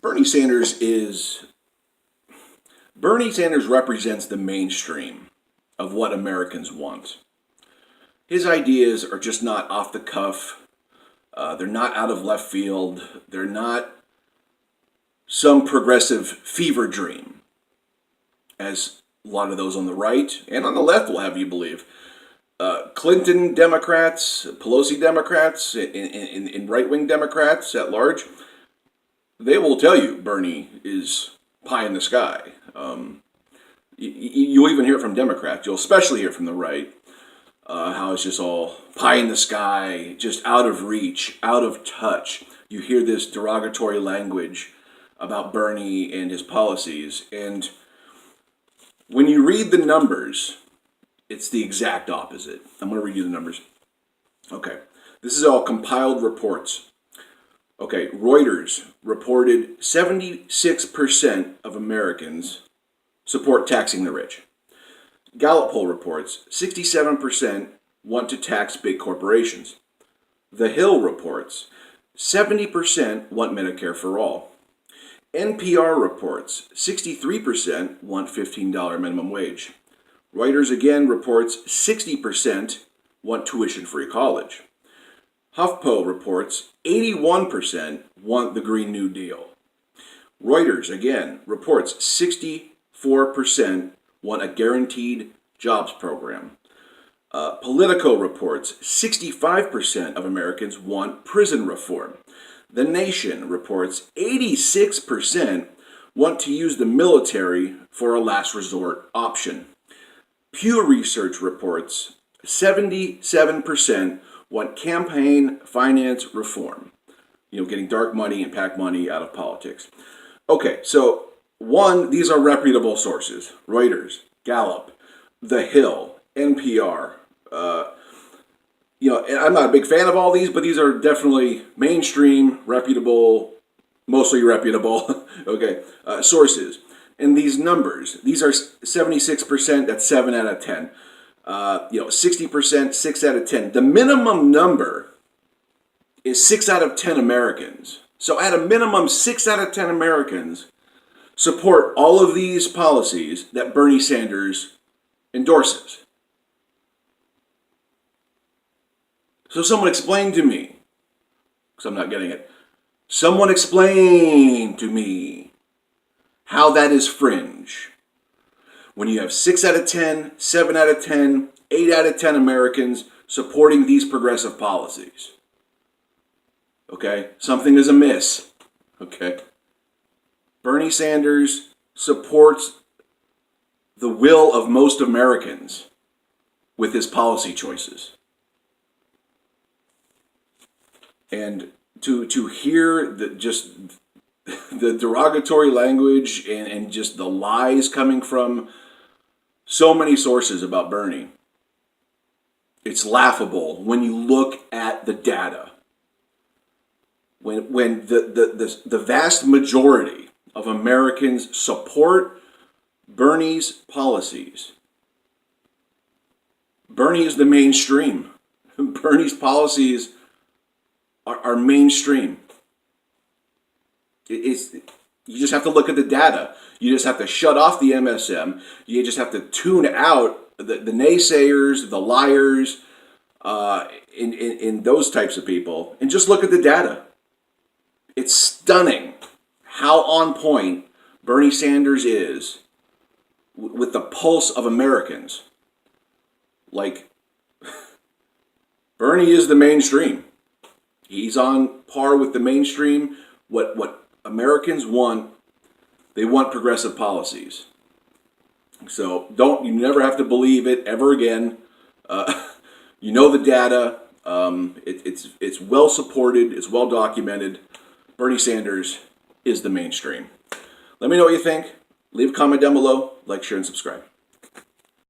Bernie Sanders is Bernie Sanders represents the mainstream of what Americans want. His ideas are just not off the cuff. They're not out of left field. They're not some progressive fever dream, as a lot of those on the right and on the left will have you believe. Clinton Democrats, Pelosi Democrats, and right-wing Democrats at large, they will tell you Bernie is pie in the sky. You'll even hear it from Democrats. You'll especially hear from the right how it's just all pie in the sky, just out of reach, out of touch. You hear this derogatory language about Bernie and his policies. And when you read the numbers, it's the exact opposite. I'm going to read you the numbers. Okay. This is all compiled reports. Okay. Reuters reported 76% of Americans support taxing the rich. Gallup poll reports 67% want to tax big corporations. The Hill reports 70% want Medicare for all. NPR reports 63% want $15 minimum wage. Reuters again reports 60% want tuition-free college. HuffPo reports 81% want the Green New Deal. Reuters again reports 64% want a guaranteed jobs program. Politico reports 65% of Americans want prison reform. The Nation reports 86% want to use the military for a last resort option. Pew Research reports 77% want campaign finance reform. Getting dark money and PAC money out of politics. Okay, so one, these are reputable sources. Reuters, Gallup, The Hill, NPR. And I'm not a big fan of all these, but these are definitely mainstream, reputable, mostly reputable, sources. And these numbers, these are 76%, that's 7 out of 10. 60%, 6 out of 10. The minimum number is 6 out of 10 Americans. So at a minimum, 6 out of 10 Americans support all of these policies that Bernie Sanders endorses. So someone explain to me, because I'm not getting it, someone explain to me how that is fringe. When you have 6 out of 10, 7 out of 10, 8 out of 10 Americans supporting these progressive policies. Okay? Something is amiss. Okay? Bernie Sanders supports the will of most Americans with his policy choices. And to hear the derogatory language and just the lies coming from so many sources about Bernie, it's laughable when you look at the data. When the vast majority of Americans support Bernie's policies, Bernie is the mainstream. Bernie's policies are mainstream. You just have to look at the data. You just have to shut off the MSM. You just have to tune out the naysayers, the liars, in those types of people, and just look at the data. It's stunning how on point Bernie Sanders is with the pulse of Americans. Like, Bernie is the mainstream. He's on par with the mainstream. What Americans want, they want progressive policies. So you never have to believe it ever again. You know the data. It's well supported. It's well documented. Bernie Sanders is the mainstream. Let me know what you think. Leave a comment down below. Like, share, and subscribe.